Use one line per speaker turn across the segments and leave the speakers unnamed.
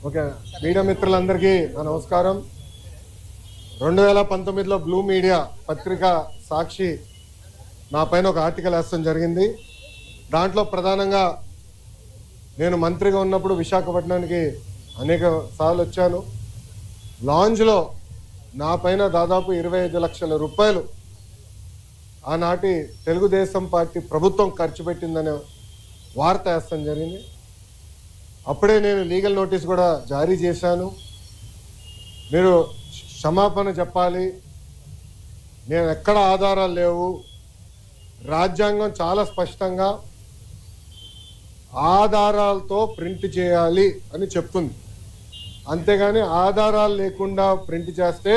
Okay media మిత్రులందరికీ నా నమస్కారం. 2019లో బ్లూ మీడియా పత్రిక సాక్షి నా పైన ఒక ఆర్టికల్ వేస్తాం జరిగింది. దాంట్లో ప్రధానంగా నేను మంత్రిగా ఉన్నప్పుడు విశాఖపట్నానికి అనేక సార్లు వచ్చాను. లాంజ్లో నా పైన దాదాపు 25 లక్షల రూపాయలు ఆనాటి తెలుగుదేశం పార్టీ ప్రభుత్వం ఖర్చు పెట్టిందనే వార్త వేస్తాం జరిగింది. అప్పుడే నేను లీగల్ నోటీస్ కూడా జారీ చేశాను. మీరు క్షమాపణ చెప్పాలి, నేను ఎక్కడ ఆధారాలు లేవు, రాజ్యాంగం చాలా స్పష్టంగా ఆధారాలతో ప్రింట్ చేయాలి అని చెప్తుంది. అంతేగాని ఆధారాలు లేకుండా ప్రింట్ చేస్తే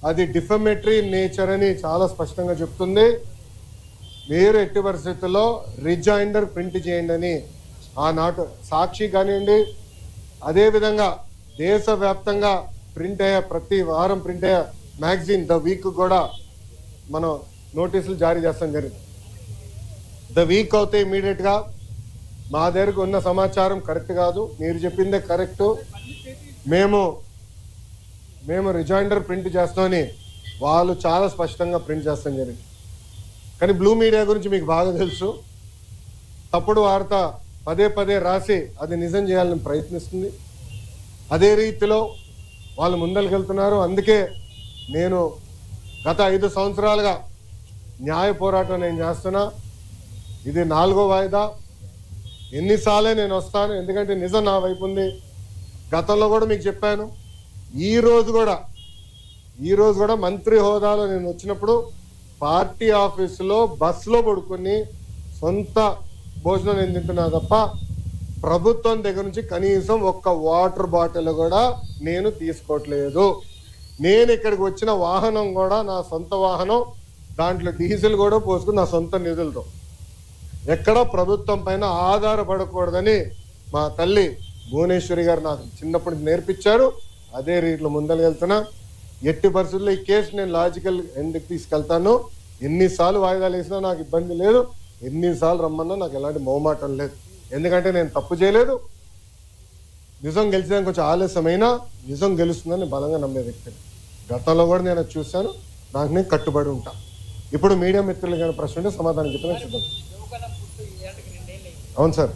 అది డిఫమేటరీ నేచర్ అని చాలా స్పష్టంగా చెప్తుంది. మీరు ఎట్టి పరిస్థితుల్లో రిజైండర్ ప్రింట్ చేయండి అని ఆనాటి సాక్షి కానివ్వండి, అదేవిధంగా దేశవ్యాప్తంగా ప్రింట్ అయ్యే ప్రతి వారం ప్రింట్ అయ్యే మ్యాగజైన్ ద వీక్ కూడా మనం నోటీసులు జారీ చేస్తాం జరిగింది. ద వీక్ అవుతే ఇమీడియట్గా మా దగ్గరకు ఉన్న సమాచారం కరెక్ట్ కాదు, మీరు చెప్పిందే కరెక్టు, మేము రిజైండర్ ప్రింట్ చేస్తామని వాళ్ళు చాలా స్పష్టంగా ప్రింట్ చేస్తాం జరిగింది. కానీ బ్లూ మీడియా గురించి మీకు బాగా తెలుసు. తప్పుడు వార్త పదే పదే రాసి అది నిజం చేయాలని ప్రయత్నిస్తుంది. అదే రీతిలో వాళ్ళు ముందరికెళ్తున్నారు. అందుకే నేను గత 5 సంవత్సరాలుగా న్యాయ పోరాటం నేను చేస్తున్నా. ఇది 4వ వాయిదా. ఎన్నిసార్లే నేను వస్తాను, ఎందుకంటే నిజం నా వైపు ఉంది. గతంలో కూడా మీకు చెప్పాను. ఈ రోజు కూడా మంత్రి హోదాలో నేను వచ్చినప్పుడు పార్టీ ఆఫీసులో బస్సులో పడుకొని సొంత భోజనం నేను తింటున్నా తప్ప ప్రభుత్వం దగ్గర నుంచి కనీసం ఒక్క వాటర్ బాటిల్ కూడా నేను తీసుకోవట్లేదు. నేను ఇక్కడికి వచ్చిన వాహనం కూడా నా సొంత వాహనం, దాంట్లో డీజిల్ కూడా పోసుకుని నా సొంత నిధులతో, ఎక్కడ ప్రభుత్వం పైన ఆధారపడకూడదని మా తల్లి భువనేశ్వరి గారు నాకు చిన్నప్పటి నేర్పించారు. అదే రీతిలో ముందరకెళ్తున్నా. ఎట్టి పరిస్థితుల్లో ఈ కేసు నేను లాజికల్ ఎండ్కి తీసుకెళ్తాను. ఎన్నిసార్లు వాయిదాలు వేసినా నాకు ఇబ్బంది లేదు, ఎన్నిసార్లు రమ్మన్నా నాకు ఎలాంటి మొహమాటం లేదు. ఎందుకంటే నేను తప్పు చేయలేదు. నిజం గెలిచడానికి కొంచెం ఆలస్యమైనా నిజం గెలుస్తుందని బలంగా నమ్మే వ్యక్తిని. గతంలో కూడా నేను చూశాను, నాకు నేను కట్టుబడి ఉంటా. ఇప్పుడు మీడియా మిత్రులు కానీ ప్రశ్న ఉంటే సమాధానం చెప్పిన సిద్ధం. అవును సార్,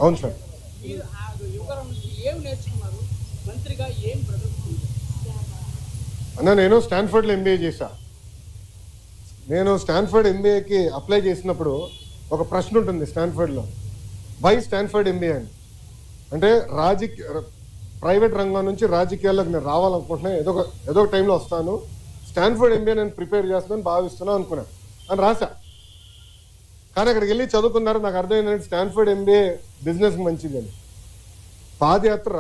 అవును సార్. అన్న నేను స్టాన్ఫర్డ్లో ఎంబీఏ చేశా. నేను స్టాన్ఫర్డ్ ఎంబీఏకి అప్లై చేసినప్పుడు ఒక ప్రశ్న ఉంటుంది స్టాన్ఫర్డ్లో, వై స్టాన్ఫర్డ్ ఎంబీఏ అని. అంటే ప్రైవేట్ రంగం నుంచి రాజకీయాల్లోకి నేను రావాలనుకుంటున్నాను, ఏదో ఒక టైంలో వస్తాను, స్టాన్ఫర్డ్ ఎంబీఏ నేను ప్రిపేర్ చేస్తున్నాను భావిస్తున్నాను అనుకున్నాను అని రాశా. కానీ అక్కడికి వెళ్ళి చదువుకున్నారు, నాకు అర్థమైందంటే స్టాన్ఫర్డ్ ఎంబీఏ బిజినెస్కి మంచిది అని. పాదయాత్ర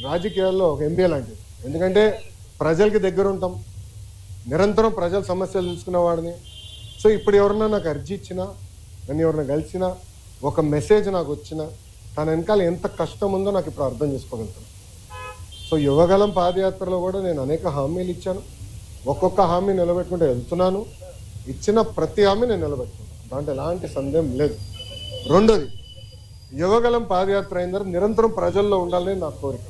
రాజకీయాల్లో ఒక ఎంబీఏ లాంటిది. ఎందుకంటే ప్రజలకి దగ్గర ఉంటాం, నిరంతరం ప్రజల సమస్యలు తెలుసుకునేవాడిని. సో ఇప్పుడు ఎవరన్నా నాకు అర్జీ ఇచ్చినా, నన్ను ఎవరన్నా కలిసినా, ఒక మెసేజ్ నాకు వచ్చినా, తన వెనకాల ఎంత కష్టం ఉందో నాకు ఇప్పుడు అర్థం చేసుకోగలుగుతాను. సో యువగలం పాదయాత్రలో కూడా నేను అనేక హామీలు ఇచ్చాను. ఒక్కొక్క హామీ నిలబెట్టుకుంటూ వెళ్తున్నాను. ఇచ్చిన ప్రతి హామీ నేను నిలబెట్టుకున్నాను, దాంట్లో ఎలాంటి సందేహం లేదు. రెండోది, యువగలం పాదయాత్ర అయిన తర్వాత నిరంతరం ప్రజల్లో ఉండాలని నా కోరిక.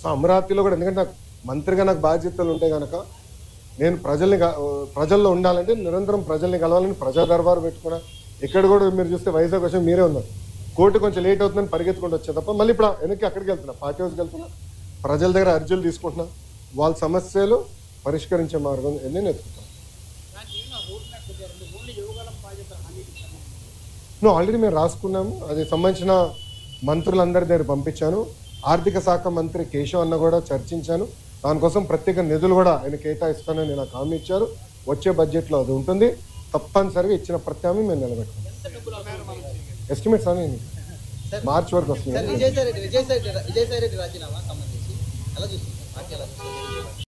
సో అమరావతిలో కూడా, ఎందుకంటే నాకు మంత్రిగా నాకు బాధ్యతలు ఉంటాయి కనుక నేను ప్రజల్లో ఉండాలంటే నిరంతరం ప్రజల్ని కలవాలని ప్రజా దర్బారు పెట్టుకున్నా. ఇక్కడ కూడా మీరు చూస్తే వైజాగ్ వచ్చి మీరే ఉన్నారు, కోర్టు కొంచెం లేట్ అవుతుందని పరిగెత్తుకుంటూ వచ్చే తప్ప మళ్ళీ ఇప్పుడు వెనక్కి అక్కడికి వెళ్తున్నా, పార్టీ హౌస్కి వెళ్తున్నా, ప్రజల దగ్గర అర్జీలు తీసుకుంటున్నా, వాళ్ళ సమస్యలు పరిష్కరించే మార్గం నేను ఎత్తుకుంటాను. ఆల్రెడీ మేము రాసుకున్నాము, అది సంబంధించిన మంత్రులందరి దగ్గర పంపించాను. ఆర్థిక శాఖ మంత్రి కేశవ్ అన్న కూడా చర్చించాను. దానికోసం ప్రత్యేక నిధులు కూడా ఆయన కేటాయిస్తానని నాకు హామీ ఇచ్చారు. వచ్చే బడ్జెట్లో అది ఉంటుంది. తప్పనిసరిగా ఇచ్చిన ప్రతి హామీ మేము నిలబెట్టుకుంటాం. ఎస్టిమేట్స్ అని మార్చి వరకు వస్తుంది.